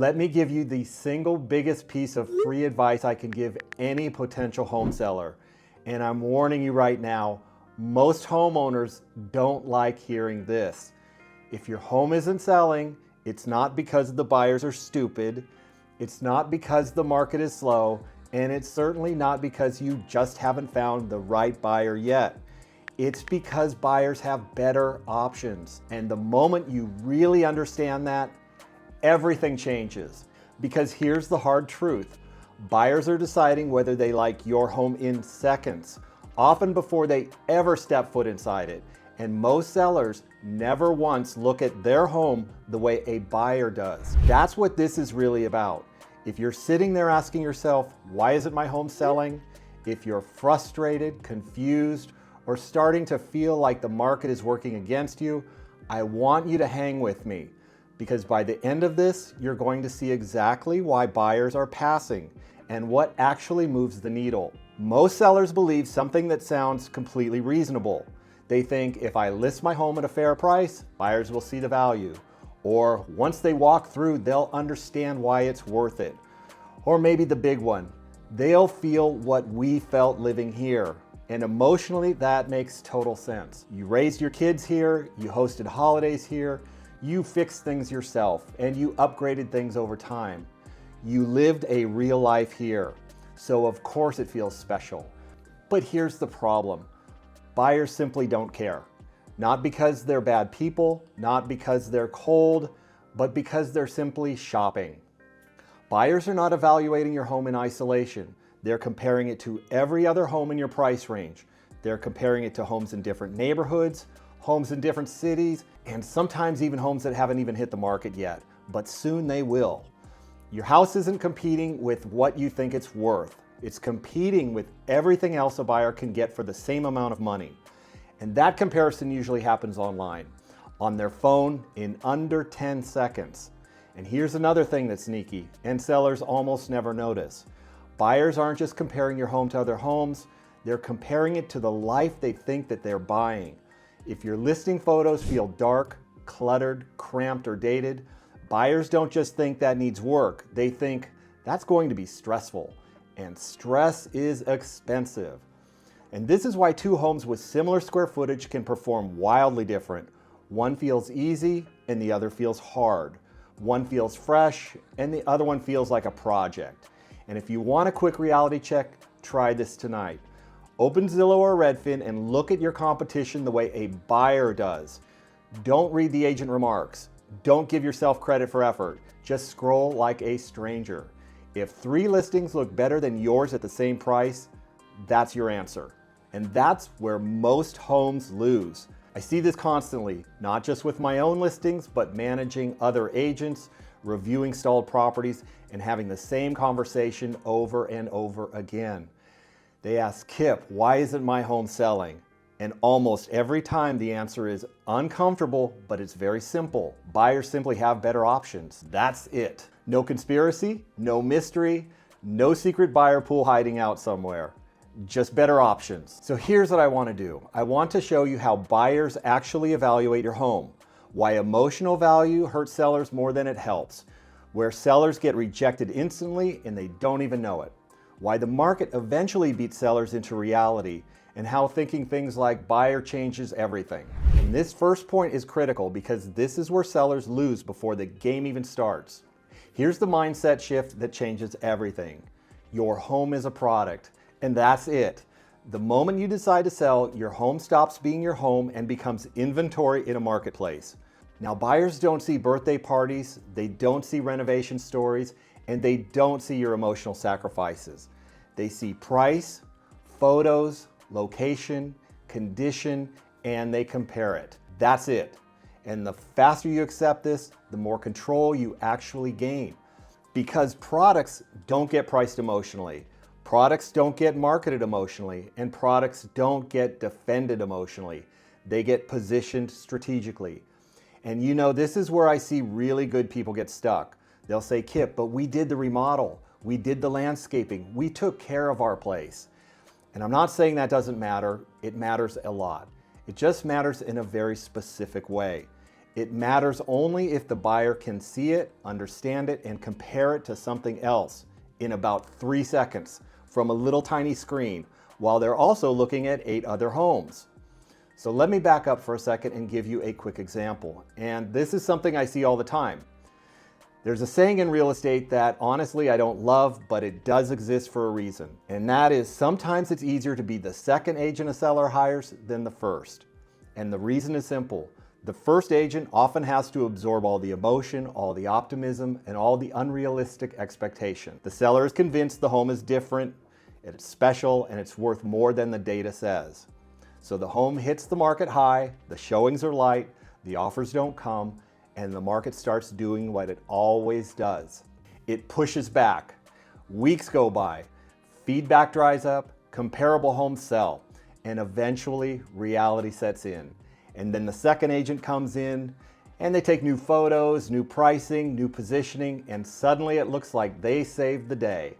Let me give you the single biggest piece of free advice I can give any potential home seller. And I'm warning you right now, most homeowners don't like hearing this. If your home isn't selling, it's not because the buyers are stupid, it's not because the market is slow, and it's certainly not because you just haven't found the right buyer yet. It's because buyers have better options. And the moment you really understand that, everything changes. Because here's the hard truth. Buyers are deciding whether they like your home in seconds, often before they ever step foot inside it. And most sellers never once look at their home the way a buyer does. That's what this is really about. If you're sitting there asking yourself, why isn't my home selling? If you're frustrated, confused, or starting to feel like the market is working against you, I want you to hang with me. Because by the end of this, you're going to see exactly why buyers are passing and what actually moves the needle. Most sellers believe something that sounds completely reasonable. They think if I list my home at a fair price, buyers will see the value. Or once they walk through, they'll understand why it's worth it. Or maybe the big one, they'll feel what we felt living here. And emotionally, that makes total sense. You raised your kids here, you hosted holidays here, you fixed things yourself, and you upgraded things over time. You lived a real life here, so of course it feels special. But here's the problem. Buyers simply don't care. Not because they're bad people, not because they're cold, but because they're simply shopping. Buyers are not evaluating your home in isolation. They're comparing it to every other home in your price range. They're comparing it to homes in different neighborhoods, homes in different cities, and sometimes even homes that haven't even hit the market yet, but soon they will. Your house isn't competing with what you think it's worth. It's competing with everything else a buyer can get for the same amount of money. And that comparison usually happens online, on their phone in under 10 seconds. And here's another thing that's sneaky, and sellers almost never notice. Buyers aren't just comparing your home to other homes, they're comparing it to the life they think that they're buying. If your listing photos feel dark, cluttered, cramped, or dated, buyers don't just think that needs work. They think that's going to be stressful. And stress is expensive. And this is why two homes with similar square footage can perform wildly different. One feels easy and the other feels hard. One feels fresh and the other one feels like a project. And if you want a quick reality check, try this tonight. Open Zillow or Redfin and look at your competition the way a buyer does. Don't read the agent remarks. Don't give yourself credit for effort. Just scroll like a stranger. If 3 listings look better than yours at the same price, that's your answer. And that's where most homes lose. I see this constantly, not just with my own listings, but managing other agents, reviewing stalled properties, and having the same conversation over and over again. They ask, Kip, why isn't my home selling? And almost every time the answer is uncomfortable, but it's very simple. Buyers simply have better options. That's it. No conspiracy, no mystery, no secret buyer pool hiding out somewhere. Just better options. So here's what I want to do. I want to show you how buyers actually evaluate your home, why emotional value hurts sellers more than it helps, where sellers get rejected instantly and they don't even know it, why the market eventually beats sellers into reality, and how thinking things like buyer changes everything. And this first point is critical because this is where sellers lose before the game even starts. Here's the mindset shift that changes everything. Your home is a product, and that's it. The moment you decide to sell, your home stops being your home and becomes inventory in a marketplace. Now, buyers don't see birthday parties, they don't see renovation stories, and they don't see your emotional sacrifices. They see price, photos, location, condition, and they compare it. That's it. And the faster you accept this, the more control you actually gain. Because products don't get priced emotionally. Products don't get marketed emotionally, and products don't get defended emotionally. They get positioned strategically. And you know, this is where I see really good people get stuck. They'll say, Kip, but we did the remodel. We did the landscaping. We took care of our place. And I'm not saying that doesn't matter. It matters a lot. It just matters in a very specific way. It matters only if the buyer can see it, understand it, and compare it to something else in about 3 seconds from a little tiny screen, while they're also looking at 8 other homes. So let me back up for a second and give you a quick example. And this is something I see all the time. There's a saying in real estate that honestly I don't love, but it does exist for a reason. And that is sometimes it's easier to be the second agent a seller hires than the first. And the reason is simple. The first agent often has to absorb all the emotion, all the optimism, and all the unrealistic expectation. The seller is convinced the home is different, it's special, and it's worth more than the data says. So the home hits the market high, the showings are light, the offers don't come, and the market starts doing what it always does. It pushes back. Weeks go by, feedback dries up, comparable homes sell, and eventually reality sets in. And then the second agent comes in and they take new photos, new pricing, new positioning, and suddenly it looks like they saved the day.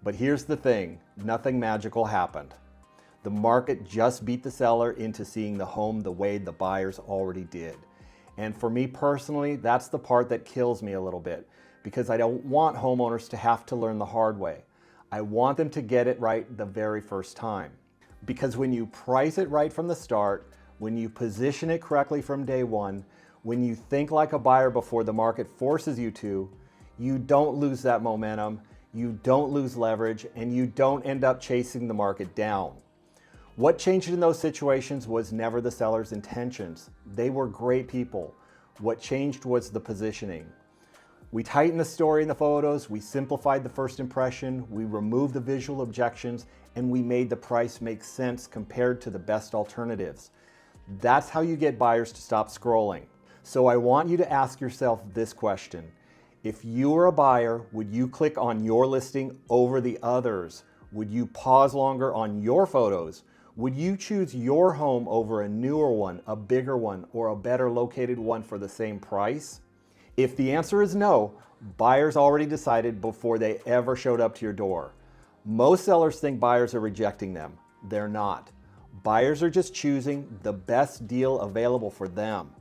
But here's the thing, nothing magical happened. The market just beat the seller into seeing the home the way the buyers already did. And for me personally, that's the part that kills me a little bit, because I don't want homeowners to have to learn the hard way. I want them to get it right the very first time. Because when you price it right from the start, when you position it correctly from day one, when you think like a buyer before the market forces you to, you don't lose that momentum, you don't lose leverage, and you don't end up chasing the market down. What changed in those situations was never the seller's intentions. They were great people. What changed was the positioning. We tightened the story in the photos, we simplified the first impression, we removed the visual objections, and we made the price make sense compared to the best alternatives. That's how you get buyers to stop scrolling. So I want you to ask yourself this question. If you were a buyer, would you click on your listing over the others? Would you pause longer on your photos? Would you choose your home over a newer one, a bigger one, or a better located one for the same price? If the answer is no, buyers already decided before they ever showed up to your door. Most sellers think buyers are rejecting them. They're not. Buyers are just choosing the best deal available for them.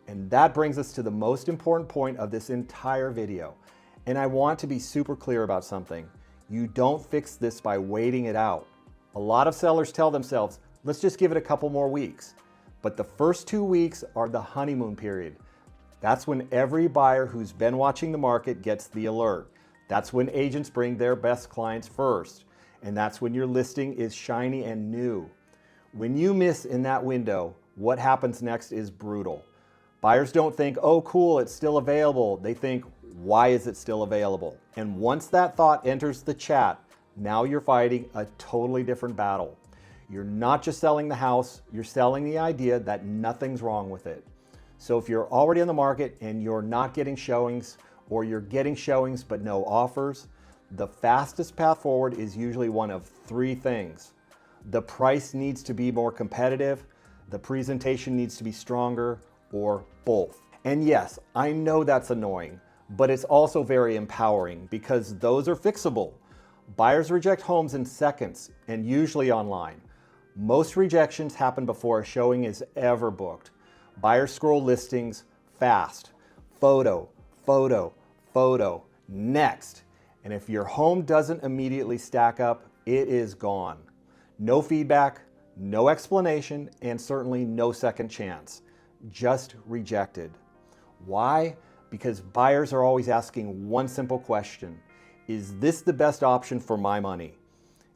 And that brings us to the most important point of this entire video. And I want to be super clear about something. You don't fix this by waiting it out. A lot of sellers tell themselves, let's just give it a couple more weeks. But the first 2 weeks are the honeymoon period. That's when every buyer who's been watching the market gets the alert. That's when agents bring their best clients first. And that's when your listing is shiny and new. When you miss in that window, what happens next is brutal. Buyers don't think, oh cool, it's still available. They think, why is it still available? And once that thought enters the chat, now you're fighting a totally different battle. You're not just selling the house, you're selling the idea that nothing's wrong with it. So if you're already on the market and you're not getting showings, or you're getting showings but no offers, the fastest path forward is usually one of 3 things. The price needs to be more competitive, the presentation needs to be stronger, or both. And yes, I know that's annoying, but it's also very empowering because those are fixable. Buyers reject homes in seconds and usually online. Most rejections happen before a showing is ever booked. Buyers scroll listings fast. Photo, photo, photo, next. And if your home doesn't immediately stack up, it is gone. No feedback, no explanation, and certainly no second chance. Just rejected. Why? Because buyers are always asking one simple question. Is this the best option for my money?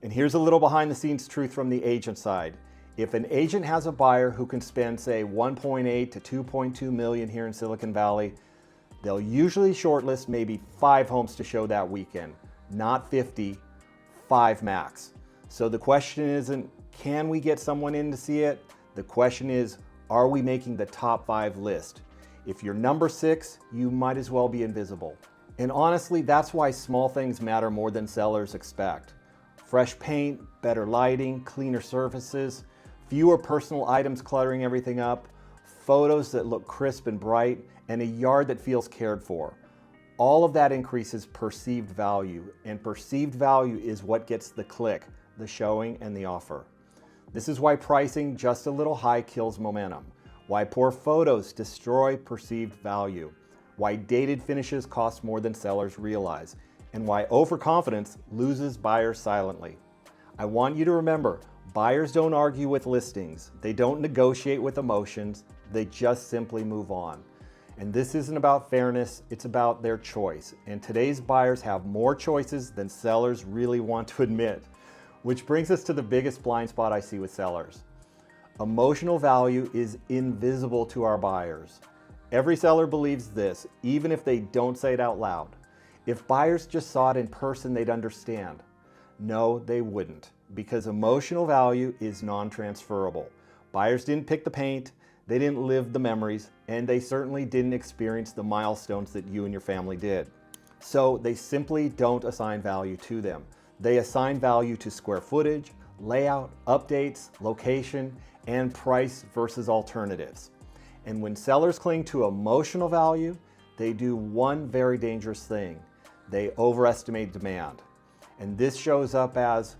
And here's a little behind the scenes truth from the agent side. If an agent has a buyer who can spend, say, 1.8 to 2.2 million here in Silicon Valley, they'll usually shortlist maybe 5 homes to show that weekend, not 50, 5 max. So the question isn't, can we get someone in to see it? The question is, are we making the top 5 list? If you're number 6, you might as well be invisible. And honestly, that's why small things matter more than sellers expect. Fresh paint, better lighting, cleaner surfaces, fewer personal items cluttering everything up, photos that look crisp and bright, and a yard that feels cared for. All of that increases perceived value, and perceived value is what gets the click, the showing, and the offer. This is why pricing just a little high kills momentum. why poor photos destroy perceived value, why dated finishes cost more than sellers realize, and why overconfidence loses buyers silently. I want you to remember, buyers don't argue with listings, they don't negotiate with emotions, they just simply move on. And this isn't about fairness, it's about their choice. And today's buyers have more choices than sellers really want to admit. Which brings us to the biggest blind spot I see with sellers. Emotional value is invisible to our buyers. Every seller believes this, even if they don't say it out loud. If buyers just saw it in person, they'd understand. No, they wouldn't, because emotional value is non-transferable. Buyers didn't pick the paint, they didn't live the memories, and they certainly didn't experience the milestones that you and your family did. So they simply don't assign value to them. They assign value to square footage, layout, updates, location, and price versus alternatives. And when sellers cling to emotional value, they do one very dangerous thing. They overestimate demand. And this shows up as,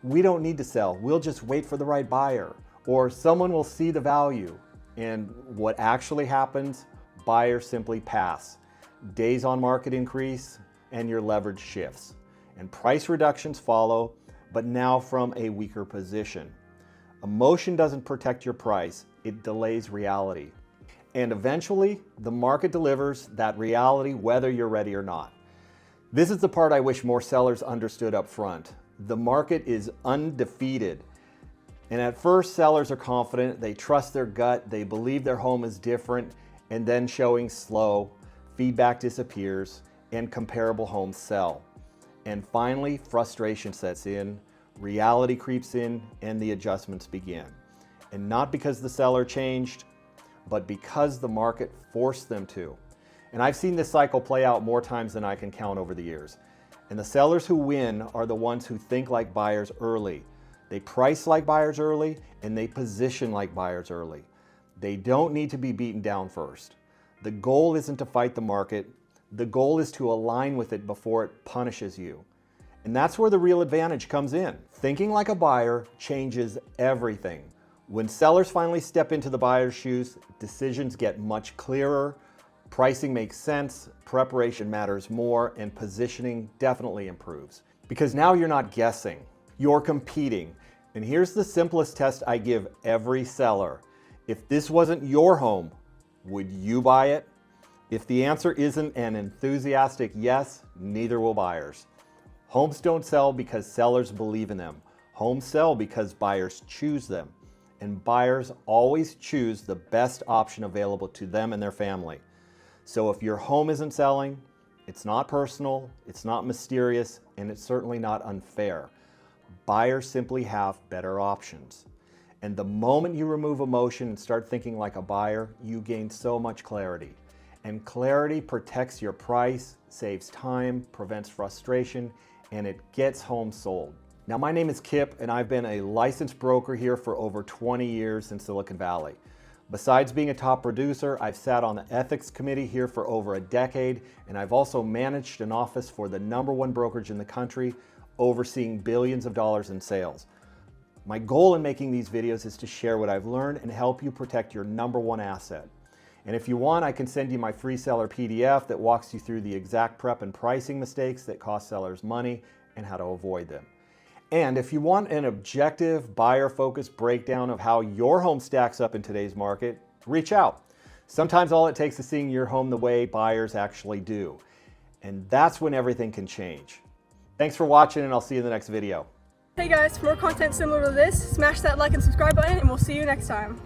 we don't need to sell, we'll just wait for the right buyer, or someone will see the value. And what actually happens, buyers simply pass. Days on market increase and your leverage shifts. And price reductions follow, but now from a weaker position. Emotion doesn't protect your price, it delays reality. And eventually, the market delivers that reality whether you're ready or not. This is the part I wish more sellers understood up front. The market is undefeated. And at first, sellers are confident, they trust their gut, they believe their home is different, and then showing slow, feedback disappears, and comparable homes sell. And finally, frustration sets in, reality creeps in, and the adjustments begin. And not because the seller changed, but because the market forced them to. And I've seen this cycle play out more times than I can count over the years. And the sellers who win are the ones who think like buyers early. They price like buyers early, and they position like buyers early. They don't need to be beaten down first. The goal isn't to fight the market. The goal is to align with it before it punishes you. And that's where the real advantage comes in. Thinking like a buyer changes everything. When sellers finally step into the buyer's shoes, decisions get much clearer, pricing makes sense, preparation matters more, and positioning definitely improves. Because now you're not guessing, you're competing. And here's the simplest test I give every seller. If this wasn't your home, would you buy it? If the answer isn't an enthusiastic yes, neither will buyers. Homes don't sell because sellers believe in them. Homes sell because buyers choose them. And buyers always choose the best option available to them and their family. So if your home isn't selling, it's not personal, it's not mysterious, and it's certainly not unfair. Buyers simply have better options. And the moment you remove emotion and start thinking like a buyer, you gain so much clarity. And clarity protects your price, saves time, prevents frustration, and it gets homes sold. Now, my name is Kip, and I've been a licensed broker here for over 20 years in Silicon Valley. Besides being a top producer, I've sat on the ethics committee here for over a decade, and I've also managed an office for the #1 brokerage in the country, overseeing billions of dollars in sales. My goal in making these videos is to share what I've learned and help you protect your #1 asset. And if you want, I can send you my free seller PDF that walks you through the exact prep and pricing mistakes that cost sellers money and how to avoid them. And if you want an objective, buyer-focused breakdown of how your home stacks up in today's market, reach out. Sometimes all it takes is seeing your home the way buyers actually do. And that's when everything can change. Thanks for watching, and I'll see you in the next video. Hey guys, for more content similar to this, smash that like and subscribe button, and we'll see you next time.